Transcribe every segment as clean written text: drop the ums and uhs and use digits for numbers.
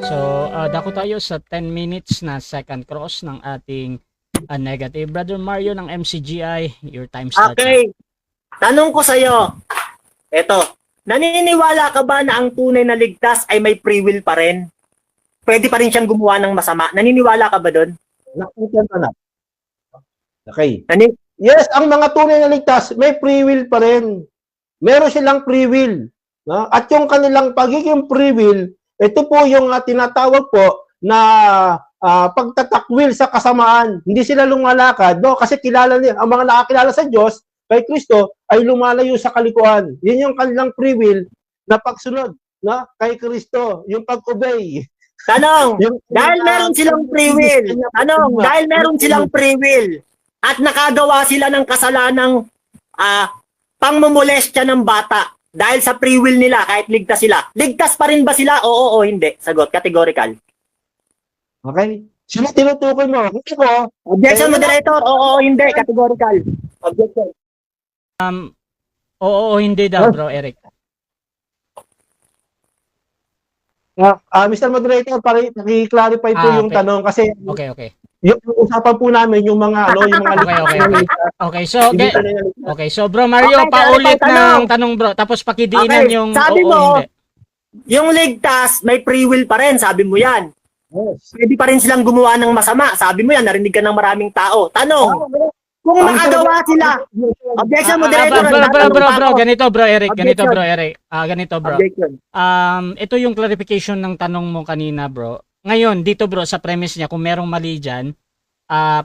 So, dako tayo sa 10 minutes na second cross ng ating negative. Brother Mario ng MCGI, your time starts. Okay. Tanong ko sa'yo, eto, naniniwala ka ba na ang tunay na ligtas ay may free will pa rin? Pwede pa rin siyang gumawa ng masama. Naniniwala ka ba doon? Nakikita na. Okay. Yes, ang mga tunay na ligtas, may free will pa rin. Meron silang free will. No? At yung kanilang pagiging free will, ito po yung tinatawag po na pagtatakwil sa kasamaan. Hindi sila lumalakad. No? Kasi kilala nila, ang mga nakakilala sa Diyos, kay Kristo, ay lumalayo sa kalikuan. Yun yung kanilang free will na pagsunod, no? Kay Kristo, yung pag-obey. Tanong, dahil meron silang free will, dahil meron silang free will, at nakagawa sila ng kasalanang pangmumolestya ng bata, dahil sa free will nila, kahit ligtas sila, ligtas pa rin ba sila? Oo o hindi? Sagot, categorical. Okay? Sino tinutukoy mo? Hindi ko. Objection, moderator. Oo o hindi? Categorical. Objection. Oo, hindi daw, bro Eric. Mr. Moderator, paki-clarify po yung okay. tanong kasi Okay. Yung usapan po namin yung mga yung mga Okay, so bro Mario, Okay, paulit tanong. ng tanong bro, tapos pakidiinan Okay, yung sabi oo, mo, hindi. yung ligtas, may free will pa rin, sabi mo yan. Yes. Pwede pa rin silang gumawa ng masama. Sabi mo yan, narinig ka ng maraming tao. Tanong, kung makagawa sila, objection, moderator. Bro, ganito bro Eric, ganito bro. Objection. Ito yung clarification ng tanong mo kanina bro. Ngayon, dito bro, sa premise niya, kung merong mali dyan,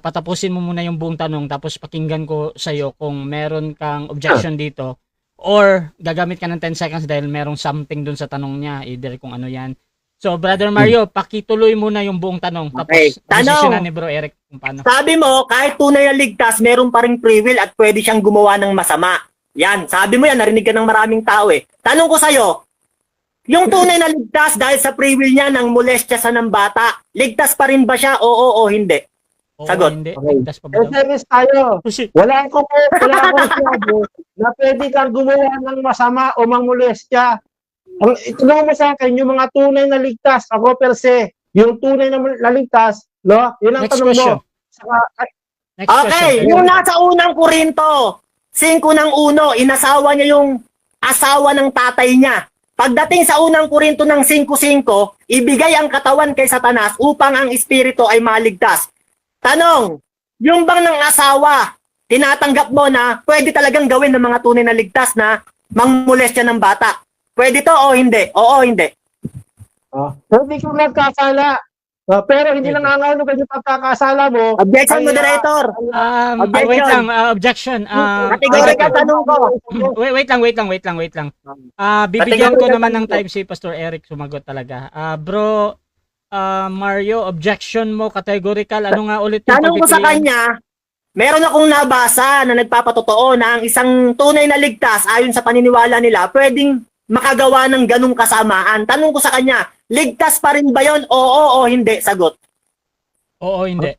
patapusin mo muna yung buong tanong, tapos pakinggan ko sa'yo kung meron kang objection dito, or gagamit ka ng 10 seconds dahil merong something dun sa tanong niya, either kung ano yan. So, Brother Mario, pakituloy muna yung buong tanong, tapos Okay. desisyonan ni bro Eric kung paano. Sabi mo, kahit tunay na ligtas, meron pa rin free will at pwede siyang gumawa ng masama. Yan, sabi mo yan, narinig ka ng maraming tao eh. Tanong ko sa'yo, yung tunay na ligtas dahil sa free will niya nang molestya sa ng bata, ligtas pa rin ba siya? Oo o hindi? Oo, Sagot. Hindi. Okay. Ligtas pa ba daw? Service tayo. Wala akong sinabi na pwede kang gumawa ng masama o mangmolestya. Ang itanong mo sa akin, yung mga tunay na ligtas, ako per se, yung tunay na ligtas, no? Yun ang Next tanong question. mo. Saka, Next Okay, question. yung nasa unang Korinto, 5:1, inasawa niya yung asawa ng tatay niya. Pagdating sa unang Korinto ng 5:5, ibigay ang katawan kay Satanas upang ang espiritu ay maligtas. Tanong, yung bang ng asawa, tinatanggap mo na pwede talagang gawin ng mga tunay na ligtas na mangmolestya ng bata? Pwede to o hindi? Oo, hindi. hindi ko nagkasala. Pero hindi lang nangangahulugan yung pagkakasala mo. Objection, ay, moderator. Wait lang, objection. Categorical tanong ko. Wait lang. Bibigyan ko naman ng time si Pastor Eric sumagot talaga. Bro Mario, objection mo categorical. Ano nga ulit yung Tanong ko sa pagpipilian? kanya, meron akong nabasa na nagpapatotoo na ang isang tunay na ligtas ayon sa paniniwala nila, pwedeng makagawa ng ganung kasamaan. Tanong ko sa kanya, ligtas pa rin ba yon? Oo o hindi? Sagot. Oo, hindi.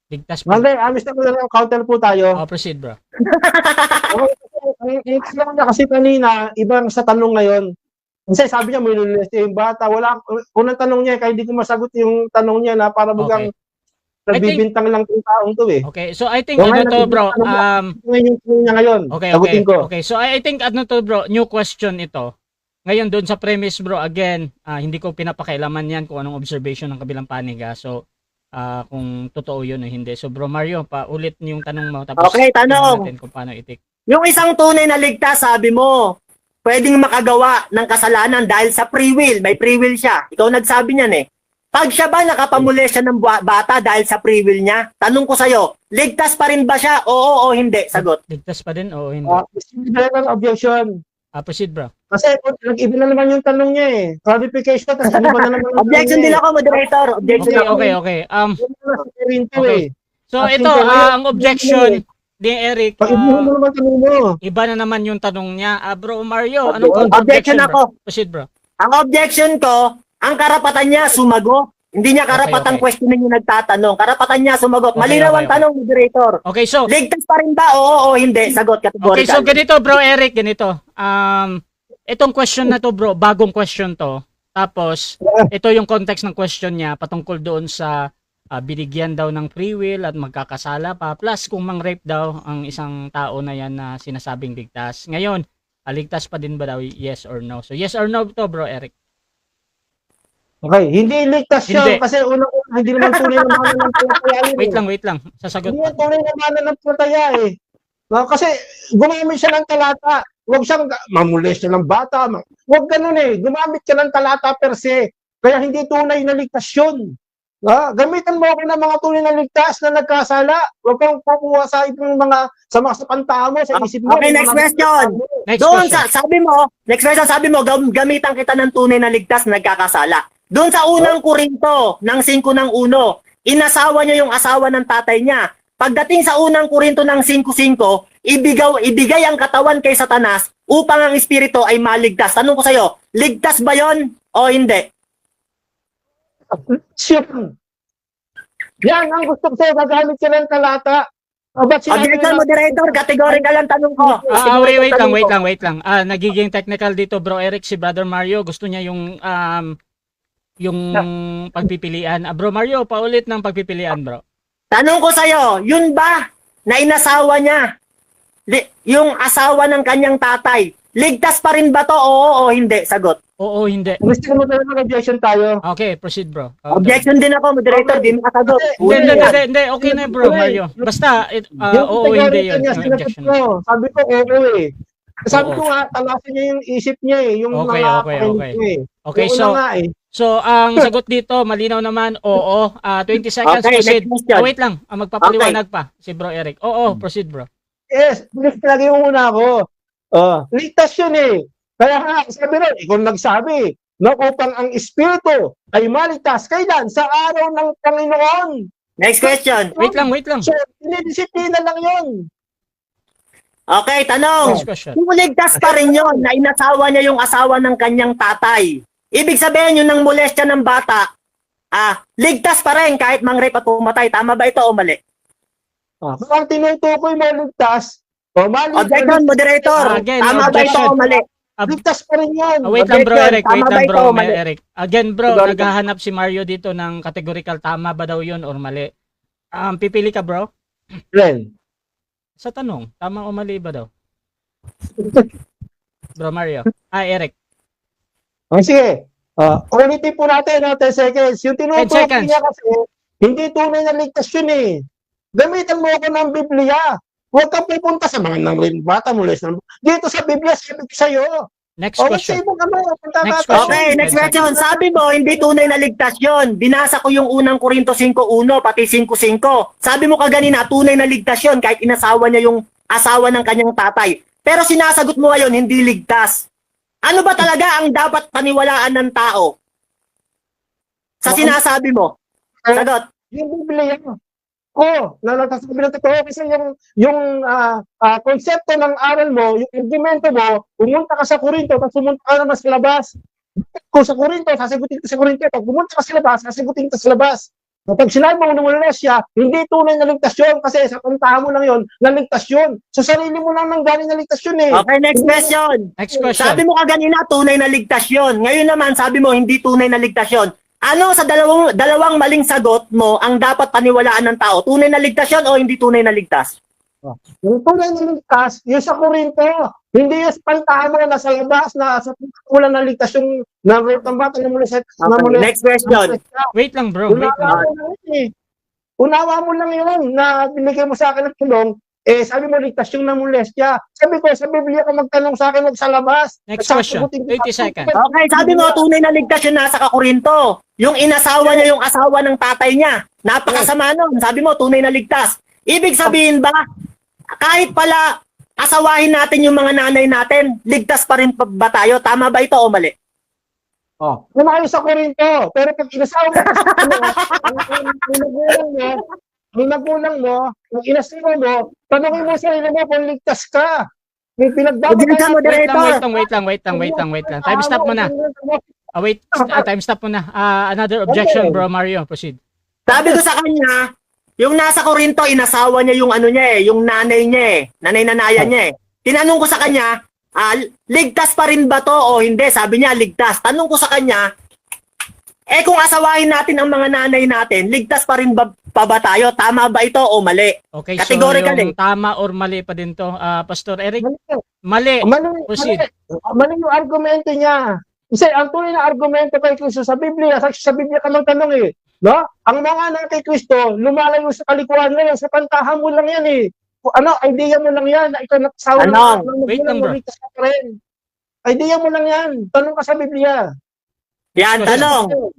Ligtas pa. Mali, Mr. Moderator, counter po tayo. Proceed bro. Explain niya kasi kanina, ibang sa tanong ngayon. Kasi sabi niya, may nilileste yung bata. Unang tanong niya, kaya hindi ko masagot yung tanong niya na para bugang nagbibintang lang yung taong to eh. Okay, so I think ano to bro, yung tanong niya ngayon, sagutin ko. Okay, so I think ano to bro, new question ito. Ngayon doon sa premise bro, again, hindi ko pinapakailaman yan kung anong observation ng kabilang panig. So, kung totoo yun o hindi. So bro Mario, paulit yung tanong mo. Tapos Okay, tanong. natin kung paano itik. Yung isang tunay na ligtas, sabi mo, pwedeng makagawa ng kasalanan dahil sa free will. May free will siya. Ikaw nagsabi niyan eh. Pag siya ba nakapamulestya ng bata dahil sa free will niya, tanong ko sa'yo, ligtas pa rin ba siya? Oo o hindi? Sagot. Ligtas pa din o hindi? Objection. Proceed bro. Kasi nag-iba na naman yung tanong niya eh. Clarification, tapos ano ba na naman? Objection din ako, moderator. Objection ako. Okay. Okay. So ito, ang objection ni Eric, Pag ibuhin mo naman tanong mo. iba na naman yung tanong niya. Bro Mario, anong Objection bro? ako. Proceed bro. Ang objection ko, ang karapatan niya sumagot. Hindi niya karapatang questionin yung nagtatanong. Karapatan niya sumagot. Malinaw ang tanong, moderator. Okay, so Ligtas pa rin ba? Oo o hindi? Sagot, categorical. ganito bro Eric, ganito. Itong question na to bro, bagong question to. Tapos, ito yung context ng question niya patungkol doon sa binigyan daw ng free will at magkakasala pa. Plus, kung mang-rape daw ang isang tao na yan na sinasabing ligtas. Ngayon, ligtas pa din ba daw? Yes or no? So, yes or no to, bro Eric? Okay, hindi ligtas Hindi. siya kasi unang-una hindi naman tunay na mananampalataya yun. Wait lang. Sasagot Hindi pa. yan tunay na mananampalataya eh. No, kasi gumamit siya ng talata. Huwag siyang mamulis siya ng bata. Huwag ganun eh. Gumamit siya ng talata per se. Kaya hindi tunay na ligtas yun. Gamitan mo ako ng mga tunay na ligtas na nagkasala. Huwag kang kukuha sa ibang sa mga sapanta mo, sa isip mo. Okay, next question. Next Doon question. sabi mo, gamitan kita ng tunay na ligtas na nagkakasala. Doon sa unang Korinto, ng 5 ng 1, inasawa niya yung asawa ng tatay niya. Pagdating sa unang Korinto ng 5:5, ibigay ang katawan kay Satanas upang ang espiritu ay maligtas. Tanong ko sa'yo, ligtas ba yon o hindi? Sure. Yan ang gusto ko sa'yo. Gagamit ka ng talata. Objection, moderator, categorical ang tanong ko. Wait lang. Nagiging technical dito, bro Eric, si Brother Mario. Gusto niya yung pagpipilian. Bro Mario, paulit ng pagpipilian, bro. Tanong ko sa'yo, yun ba na inasawa niya? Yung asawa ng kanyang tatay, ligtas pa rin ba to? Oo o hindi? Sagot. Oo, hindi. Gusto mo talaga objection tayo. Okay, proceed, bro. Objection din ako, moderator, di makasagot. Hindi. Okay na, bro, Mario. Basta, oo, hindi yun. Niya, Yung objection. ko. Sabi ko, oo eh. Sabi Oo. ko nga, talasin niya yung isip niya eh. Yung Okay. pakinig niya eh. Okay, Yung so, una nga eh. ang sagot dito, malinaw naman, oo. 20 seconds, Okay, proceed. next question. Wait lang, magpapaliwanag pa si bro Eric. Oo, proceed, bro. Yes, bilis talaga yung una ko. Ligtas yun eh. Kaya nga, sabi rin, ikaw nagsabi, na upang ang espiritu ay maligtas. Kailan? Sa araw ng Panginoon. Next question. Wait lang. So, dinidisiplina lang yun. Okay, tanong. Next question. Kung ligtas pa rin yun na inasawa niya yung asawa ng kanyang tatay, ibig sabihin yun ng molestya ng bata, ligtas pa rin kahit mang-rape at pumatay. Tama ba ito o mali? Kung ang tinutukoy mo ligtas, Objection, moderator. Again, Tama ba ito objection. o mali? ligtas pa rin yan. Wait lang, bro Objection. Eric. Wait Tama lang, ba bro ito o mali? Eric. Again, bro, Sorry. naghahanap si Mario dito ng categorical. Tama ba daw yun or mali? Pipili ka, bro? Ren. Sa tanong, tama o mali ba daw? Bro Mario. Eric. Sige. Ulitin po natin, 10 seconds. Yung 10 tinutukoy seconds. niya kasi, hindi tunay na ligtas yun eh. Gamitan mo ako ng Biblia. Huwag kang pupunta sa mga nang bata mo. Dito sa Biblia, sabi ko sa'yo. Next O, question. sa ibang Next question. Okay, next question. Sabi mo, hindi tunay na ligtas yun. Binasa ko yung unang Korinto 5:1, pati 5:5. Sabi mo kaganina, tunay na ligtas yun kahit inasawa niya yung asawa ng kanyang tatay. Pero sinasagot mo ngayon, hindi ligtas. Ano ba talaga ang dapat paniwalaan ng tao? Sa sinasabi mo. Sagot. Yung Biblia ko, na nagsasabi ng totoo kasi yung konsepto ng aral mo, yung argumento mo, pumunta ka sa Korinto, tapos pumunta ka naman sa labas. Kung sa Korinto, sasagutin ka sa Korinto. Pag pumunta ka sa labas, sasagutin ka sa labas. Kapag sinabi mo numulas siya, hindi tunay na ligtas yun kasi sa puntahan mo lang yun, naligtas yun. Sa sarili mo lang nang galing naligtas yun eh. Okay, next question. Next question. Sabi mo kaganina, tunay na ligtas yun. Ngayon naman, sabi mo, hindi tunay na ligtas yun. Ano sa dalawang maling sagot mo ang dapat paniwalaan ng tao? Tunay na ligtas yun o hindi tunay na ligtas? Yung tunay na ligtas, yung sa Korinto, hindi yung puntahan mo na sa labas, na sa wala na ligtas yung na-rape ng bata, Okay, next question. Wait lang, bro. Wait lang. Unawa mo lang yun na binigay mo sa akin ng tulong. Sabi mo, ligtas yung namolestya. Sabi ko, sa Biblia ka magtanong sa akin, sa labas. Next question. 20 seconds. Okay, sabi mo, tunay na ligtas yun nasa Kakorinto. Yung inasawa niya yung asawa ng tatay niya. Napakasama nun. Sabi mo, tunay na ligtas. Ibig sabihin ba, kahit pala asawahin natin yung mga nanay natin, ligtas pa rin ba tayo? Tama ba ito o mali? Lumayo sa Korinto. Pero pag inasawa mo ang magulang mo, ang inasawa mo, tanongin mo sa sarili mo kung ligtas ka. May Objection, moderator. Wait lang. Time stop mo na. Time stop mo na. Another objection, bro Mario. Proceed. Sabi ko sa kanya, yung nasa Korinto, inasawa niya yung ano niya yung nanay niya nanay-nanayan niya Tinanong ko sa kanya, ligtas pa rin ba to o hindi? Sabi niya, ligtas. Tanong ko sa kanya, Eh kung asawahin natin ang mga nanay natin, ligtas pa rin pa ba tayo? Tama ba ito o mali? Okay, Categorical so yung tama or mali pa din to, Pastor Eric? Mali. Mali. Proceed. Mali yung argumento niya. Kasi ang tunay na argumento kay Kristo sa Biblia, sa Biblia ka magtanong eh. No? Ang mga anak kay Kristo, lumalayo sa kalikuan ngayon, sa pantahan mo lang yan eh. Ano, idea mo lang yan, na ikaw nakasawa ng Wait lang, bro. maligtas ka pa rin. Idea mo lang yan. Tanong ka sa Biblia. Yan, tanong.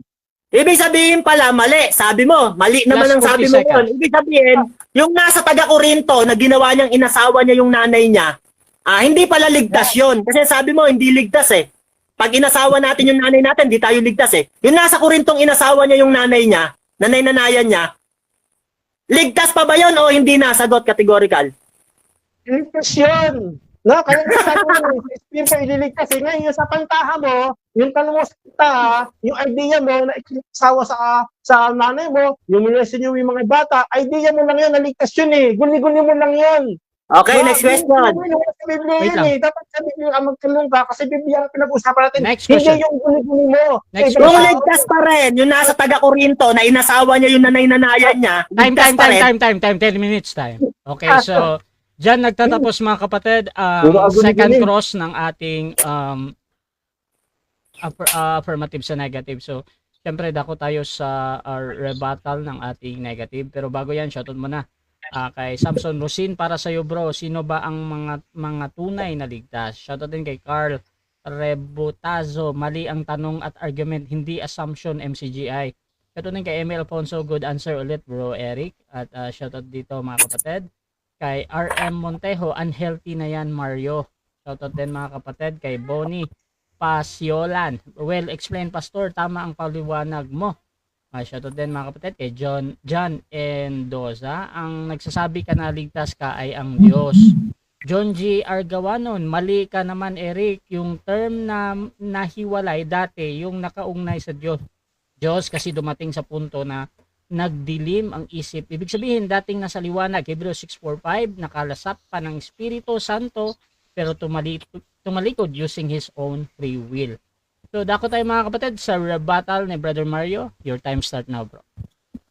Ibig sabihin pala, mali. Sabi mo, mali naman ang sabi mo yun. Ibig sabihin, yung nasa taga-Corinto na ginawa niyang inasawa niya yung nanay niya, hindi pala ligtas yun. Kasi sabi mo, hindi ligtas eh. Pag inasawa natin yung nanay natin, hindi tayo ligtas eh. Yung nasa Corintong inasawa niya yung nanay niya, nanay-nanayan niya, ligtas pa ba yun o hindi na? Sagot categorical. Ligtas yun. No, kaya sabi mo, espiritu ililigtas eh. Ngayon, yung sa pantaha mo, yung tanong mo sa pantaha, yung idea mo na ikisawa sa nanay mo, yung molestin yung mga bata, idea mo lang yun, naligtas yun eh. Guni-guni mo lang yun. Okay, next question. Sa Biblia Wait yun lang. eh. Dapat sa Biblia ka magtanong ka kasi Biblia ang pinag-usapan natin. Next question. Hindi yung guni-guni mo. Next Kung question. ligtas pa rin, yung nasa taga-Corinto na inasawa niya yung nanay-nanayan niya, ligtas pa rin. Time. 10 minutes time. Okay, so diyan nagtatapos mga kapatid Puro ang aguni-guni. second cross ng ating affirmative sa negative. So, syempre dako tayo sa rebuttal ng ating negative. Pero bago yan, shoutout muna kay Samson Rosin para sa iyo bro. Sino ba ang mga tunay na ligtas? Shoutout din kay Carl Rebutazo. Mali ang tanong at argument, hindi assumption MCGI. Shoutout din kay Emil Alfonso. Good answer ulit bro Eric. At shoutout dito mga kapatid kay RM Montejo. Unhealthy na yan Mario. Shoutout din mga kapatid kay Bonnie Pasiolan. Well explained pastor, tama ang paliwanag mo. Shoutout din mga kapatid kay John Endoza. Ang nagsasabi ka na ligtas ka ay ang Diyos. John G. Argawanon, mali ka naman Eric. Yung term na nahiwalay dati, yung nakaugnay sa Diyos kasi dumating sa punto na nagdilim ang isip. Ibig sabihin, dating nasa liwanag, Hebrews 6:4-5, nakalasap pa ng Espiritu Santo, pero tumalikod using His own free will. So, dako tayo mga kapatid sa rebuttal ni Brother Mario. Your time start now, bro.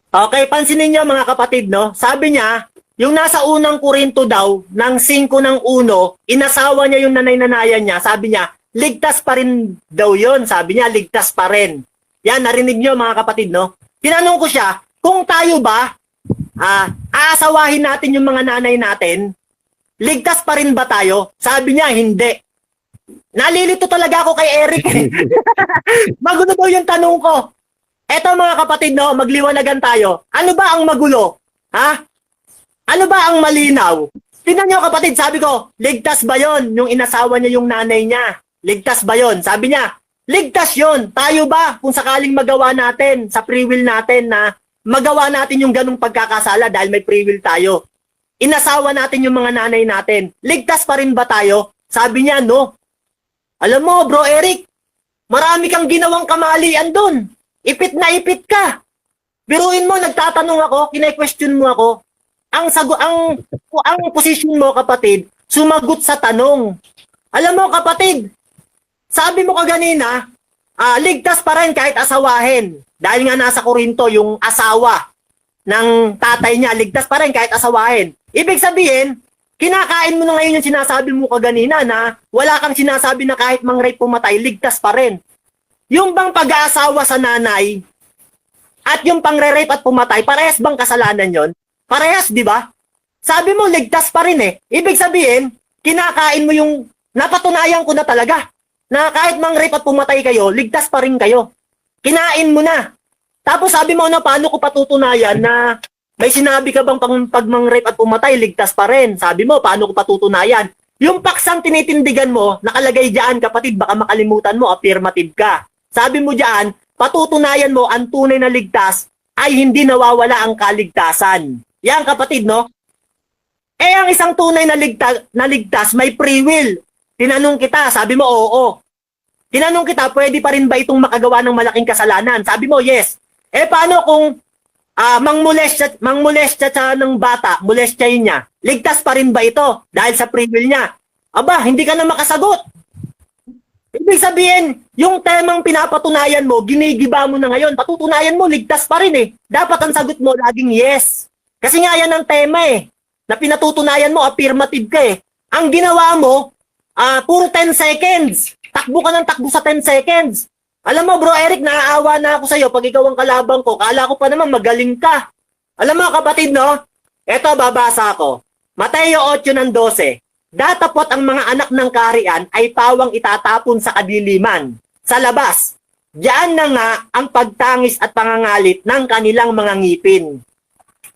Okay, pansinin niyo mga kapatid, no? Sabi niya, yung nasa unang Korinto daw, ng 5 ng 1, inasawa niya yung nanay-nanayan niya. Sabi niya, ligtas pa rin daw yun. Sabi niya, ligtas pa rin. Yan, narinig niyo mga kapatid, no? Tinanong ko siya, kung tayo ba, aasawahin natin yung mga nanay natin, ligtas pa rin ba tayo? Sabi niya, hindi. Nalilito talaga ako kay Eric. Magulo daw yung tanong ko. Eto mga kapatid, no, magliwanagan tayo. Ano ba ang magulo? Ha? Ano ba ang malinaw? Tingnan niyo kapatid, sabi ko, ligtas ba yon yung inasawa niya yung nanay niya? Ligtas ba yon? Sabi niya, ligtas yon. Tayo ba, kung sakaling magawa natin sa free will natin na magawa natin yung ganung pagkakasala dahil may free will tayo. Inasawa natin yung mga nanay natin. Ligtas pa rin ba tayo? Sabi niya, no. Alam mo, bro Eric, marami kang ginawang kamalian doon. Ipit na ipit ka. Biruin mo, nagtatanong ako, kine-question mo ako. Ang position mo, kapatid, sumagot sa tanong. Alam mo, kapatid, sabi mo kaganina, ligtas pa rin kahit asawahin. Dahil nga nasa Korinto, yung asawa ng tatay niya, ligtas pa rin kahit asawahin. Ibig sabihin, kinakain mo na ngayon yung sinasabi mo kaganina na wala kang sinasabi na kahit mang-rape pumatay, ligtas pa rin. Yung bang pag-aasawa sa nanay at yung pangre-rape at pumatay, parehas bang kasalanan yon? Parehas, di ba? Sabi mo, ligtas pa rin eh. Ibig sabihin, kinakain mo yung napatunayan ko na talaga na kahit mang-rape at pumatay kayo, ligtas pa rin kayo. Kinain mo na. Tapos sabi mo na paano ko patutunayan na may sinabi ka bang pag mang-rape at pumatay, ligtas pa rin. Sabi mo, paano ko patutunayan? Yung paksang tinitindigan mo, nakalagay dyan, kapatid, baka makalimutan mo, affirmative ka. Sabi mo dyan, patutunayan mo ang tunay na ligtas ay hindi nawawala ang kaligtasan. Yan, kapatid, no? Eh, ang isang tunay na ligtas, may free will. Tinanong kita, sabi mo, oo. Tinanong kita, pwede pa rin ba itong makagawa ng malaking kasalanan? Sabi mo, yes. Eh, paano kung mangmolestya siya ng bata, molestyahin niya? Ligtas pa rin ba ito dahil sa free will niya? Aba, hindi ka na makasagot. Ibig sabihin, yung temang pinapatunayan mo, ginigiba mo na ngayon. Patutunayan mo, ligtas pa rin eh. Dapat ang sagot mo laging yes. Kasi nga yan ang tema eh. Na pinatutunayan mo, affirmative ka eh. Ang ginawa mo, puro 10 seconds. Takbo ka ng takbo sa 10 seconds. Alam mo bro Eric, naaawa na ako sa'yo pag ikaw ang kalabang ko. Kala ko pa naman magaling ka. Alam mo kapatid no, eto babasa ko. Mateo 8:12. Datapot ang mga anak ng kaharian ay pawang itatapon sa kadiliman, sa labas. Diyan na nga ang pagtangis at pangangalit ng kanilang mga ngipin.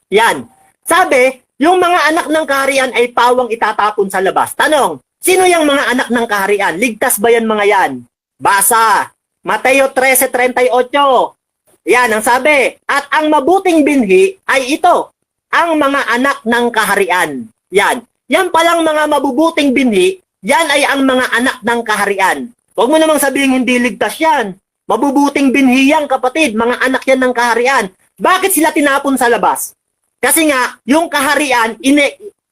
Yan. Sabi, yung mga anak ng kaharian ay pawang itatapon sa labas. Tanong, sino yung mga anak ng kaharian? Ligtas ba yan mga yan? Basa. Mateo 13:38. Yan ang sabi. At ang mabuting binhi ay ito, ang mga anak ng kaharian. Yan. Yan palang mga mabubuting binhi, yan ay ang mga anak ng kaharian. Huwag mo namang sabihin hindi ligtas yan. Mabubuting binhi yan kapatid, mga anak yan ng kaharian. Bakit sila tinapon sa labas? Kasi nga, yung kaharian,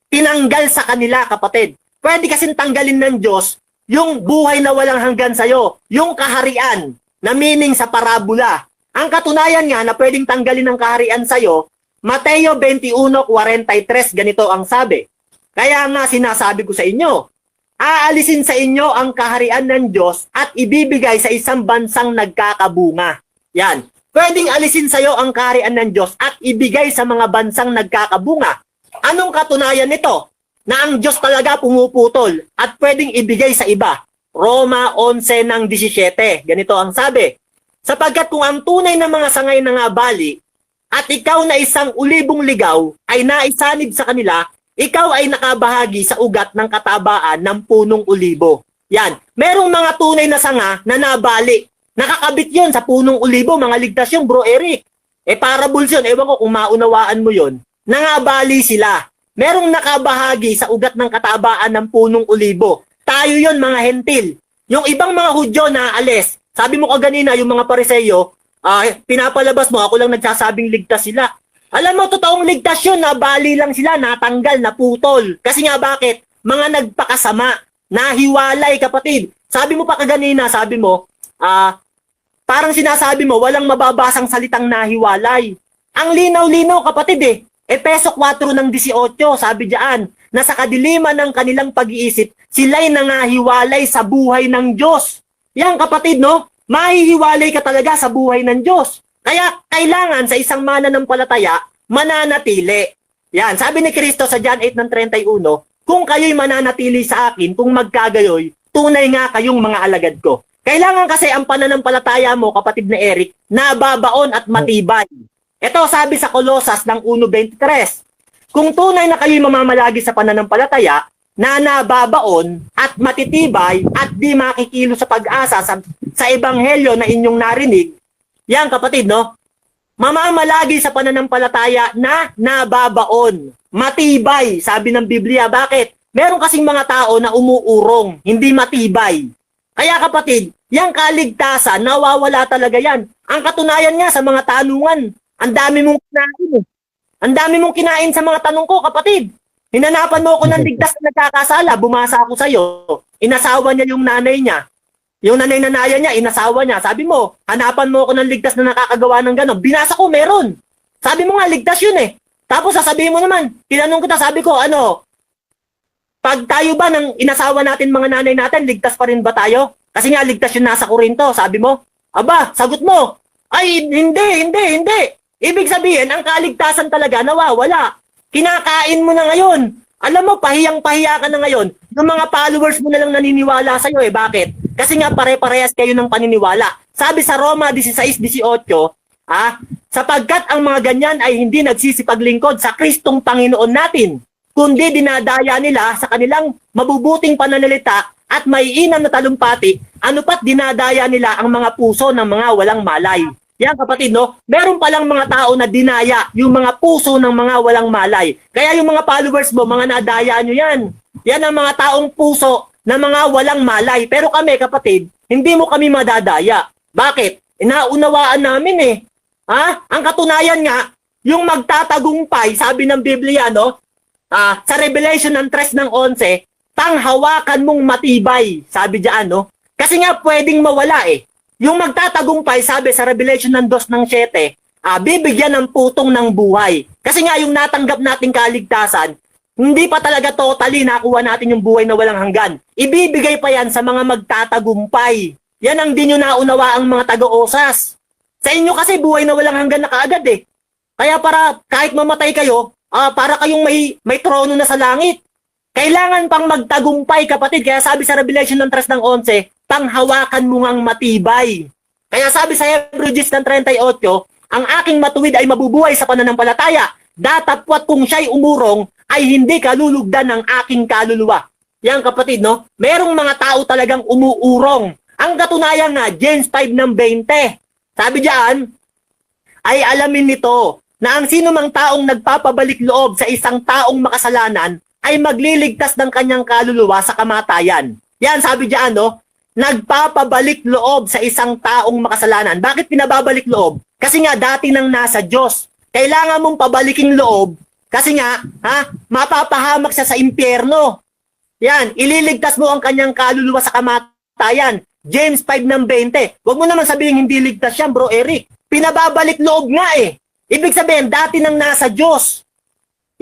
tinanggal sa kanila kapatid. Pwede kasing tanggalin ng Diyos yung buhay na walang hanggan sa'yo. Yung kaharian, na meaning sa parabola. Ang katunayan nga na pwedeng tanggalin ng kaharian sa'yo, Mateo 21:43, ganito ang sabi. Kaya nga sinasabi ko sa inyo, aalisin sa inyo ang kaharian ng Diyos at ibibigay sa isang bansang nagkakabunga. Yan. Pwedeng alisin sa iyo ang kaharian ng Diyos at ibigay sa mga bansang nagkakabunga. Anong katunayan nito? Na ang Diyos talaga pumuputol at pwedeng ibigay sa iba. Roma 11:17. Ganito ang sabi. Sapagkat kung ang tunay na mga sangay na nga bali at ikaw na isang ulibong ligaw ay naisanib sa kanila, ikaw ay nakabahagi sa ugat ng katabaan ng punong ulibo. Yan. Merong mga tunay na sanga na nabali. Nakakabit yun sa punong ulibo, mga ligtas yun, bro Eric. Parables yun. Ewan ko kung maunawaan mo yun. Nangabali sila. Merong nakabahagi sa ugat ng katabaan ng punong ulibo. Tayo yun, mga hentil. Yung ibang mga Hudyo na alis. Sabi mo kaganina, yung mga Pariseyo, pinapalabas mo, ako lang nagsasabing ligtas sila. Alam mo, totoong ligtas yun, nabali lang sila, natanggal, naputol. Kasi nga bakit? Mga nagpakasama, nahiwalay kapatid. Sabi mo pa kaganina, sabi mo, parang sinasabi mo, walang mababasang salitang nahiwalay. Ang linaw-linaw kapatid eh. Efeso 4:18, sabi diyan, na sa kadiliman ng kanilang pag-iisip, sila'y nangahiwalay sa buhay ng Diyos. Yan kapatid no, mahihiwalay ka talaga sa buhay ng Diyos. Kaya kailangan sa isang mananampalataya, mananatili. Yan, sabi ni Kristo sa John 8:31, kung kayo'y mananatili sa akin, kung magkagayoy, tunay nga kayong mga alagad ko. Kailangan kasi ang pananampalataya mo, kapatid na Eric, nababaon at matibay. Ito sabi sa Kolosas ng 1:23, kung tunay na kayo'y mamamalagi sa pananampalataya, na nababaon at matitibay at di makikilo sa pag-asa sa ebanghelyo na inyong narinig, yan kapatid no, mamamalagi sa pananampalataya na nababaon, matibay, sabi ng Biblia. Bakit? Meron kasing mga tao na umuurong, hindi matibay. Kaya kapatid, yung kaligtasan, nawawala talaga yan. Ang katunayan nga sa mga tanungan, ang dami mong kinain. Ang dami mong kinain sa mga tanong ko, kapatid. Hinanapan mo ako ng ligtas na nagkakasala, bumasa ako sa'yo. Inasawa niya yung nanay niya. Yung nanay-nanaya niya, inasawa niya. Sabi mo, hanapan mo ako ng ligtas na nakakagawa ng gano'n. Binasa ko, meron. Sabi mo nga, ligtas yun eh. Tapos sasabihin mo naman, tinanong kita, sabi ko, pag tayo ba ng inasawa natin mga nanay natin, ligtas pa rin ba tayo? Kasi nga, ligtas yun nasa Korinto, sabi mo. Aba, sagot mo. Ay, hindi. Ibig sabihin, ang kaligtasan talaga nawawala. Kinakain mo na ngayon. Alam mo, pahiyang-pahiya ka na ngayon. Yung mga followers mo na lang naniniwala sa'yo eh. Bakit? Kasi nga pare-parehas kayo ng paniniwala. Sabi sa Roma 16:18, sapagkat ang mga ganyan ay hindi nagsisipaglingkod sa Kristong Panginoon natin, kundi dinadaya nila sa kanilang mabubuting pananalita at may inam na talumpati, ano pat dinadaya nila ang mga puso ng mga walang malay. Yan kapatid no, meron palang mga tao na dinaya yung mga puso ng mga walang malay. Kaya yung mga followers mo, mga nadaya nyo yan. Yan ang mga taong puso na mga walang malay. Pero kami kapatid, hindi mo kami madadaya. Bakit? Inaunawaan namin eh. Ang katunayan nga, yung magtatagumpay, sabi ng Biblia no, sa Revelation ng 3:11, panghawakan mong matibay, sabi diyan no. Kasi nga pwedeng mawala eh. Yung magtatagumpay, sabi sa Revelation ng 2 ng 7, bibigyan ng putong ng buhay. Kasi nga yung natanggap nating kaligtasan, hindi pa talaga totally nakuha natin yung buhay na walang hanggan. Ibibigay pa yan sa mga magtatagumpay. Yan ang di nyo naunawa ang mga taga-osas. Sa inyo kasi buhay na walang hanggan na kaagad eh. Kaya para kahit mamatay kayo, para kayong may trono na sa langit. Kailangan pang magtagumpay kapatid. Kaya sabi sa Revelation ng 3 ng 11, panghawakan mo ngang matibay. Kaya sabi sa Hebrews 10:38, ang aking matuwid ay mabubuhay sa pananampalataya. Datapwat kung siya'y umurong, ay hindi kalulugdan ng aking kaluluwa. Yan kapatid, no? Merong mga tao talagang umuurong. Ang katunayan nga, James 5 ng 20. Sabi diyan, ay alamin nito na ang sino mang taong nagpapabalik loob sa isang taong makasalanan ay magliligtas ng kanyang kaluluwa sa kamatayan. Yan, sabi diyan, no? Nagpapabalik loob sa isang taong makasalanan. Bakit pinababalik loob? Kasi nga dati nang nasa Diyos. Kailangan mong pabaliking loob kasi nga, mapapahamak siya sa impyerno. Yan, ililigtas mo ang kanyang kaluluwa sa kamatayan. James 5 ng 20. Huwag mo naman sabihin hindi ligtas yan, bro Eric. Pinababalik loob nga eh. Ibig sabihin, dati nang nasa Diyos.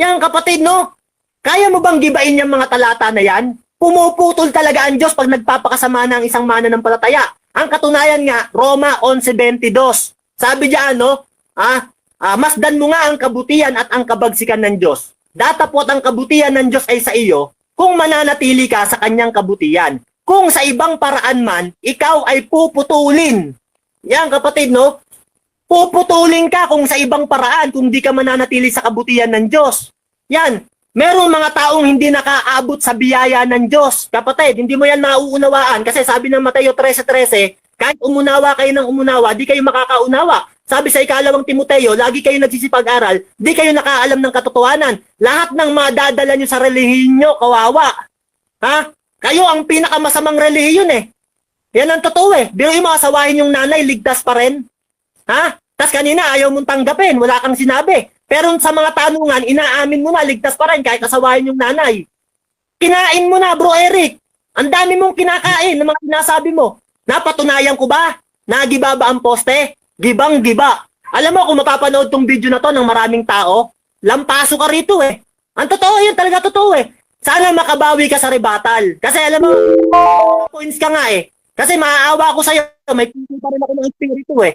Yan kapatid, no? Kaya mo bang gibain yung mga talata na yan? Pumuputol talaga ang Diyos pag nagpapakasama ng isang mananampalataya. Ang katunayan nga, Roma 11:22. Sabi diyan, no? Masdan mo nga ang kabutihan at ang kabagsikan ng Diyos. Datapwat ang kabutihan ng Diyos ay sa iyo kung mananatili ka sa kanyang kabutihan. Kung sa ibang paraan man, ikaw ay puputulin. Yan kapatid, no? Puputulin ka kung sa ibang paraan kung di ka mananatili sa kabutihan ng Diyos. Yan. Merong mga taong hindi nakaabot sa biyaya ng Diyos. Kapatid, hindi mo yan nauunawaan kasi sabi ng Mateo 13:13, kahit umunawa kayo ng umunawa, di kayo makakaunawa. Sabi sa 2 Timoteo, lagi kayo nagsisipag-aral, di kayo nakaalam ng katotohanan. Lahat ng madadala nyo sa relihiyon nyo, kawawa. Kayo ang pinakamasamang relihiyon eh. Yan ang totoo eh. Biruin mo, asawahin yung nanay, ligtas pa rin. Tas kanina, ayaw mong tanggapin, wala kang sinabi. Pero sa mga tanungan, inaamin mo na, ligtas pa rin kahit asawahin yung nanay. Kinain mo na, bro Eric. Ang dami mong kinakain ng mga sinasabi mo. Napatunayan ko ba? Nagiba ba ang poste? Gibang-giba. Alam mo kung mapapanood tong video na to ng maraming tao, lampaso ka rito eh. Ang totoo yun, talaga totoo eh. Sana makabawi ka sa rebuttal. Kasi alam mo, points ka nga eh. Kasi maaawa ko sa'yo, may puso pa rin ako ng espiritu eh.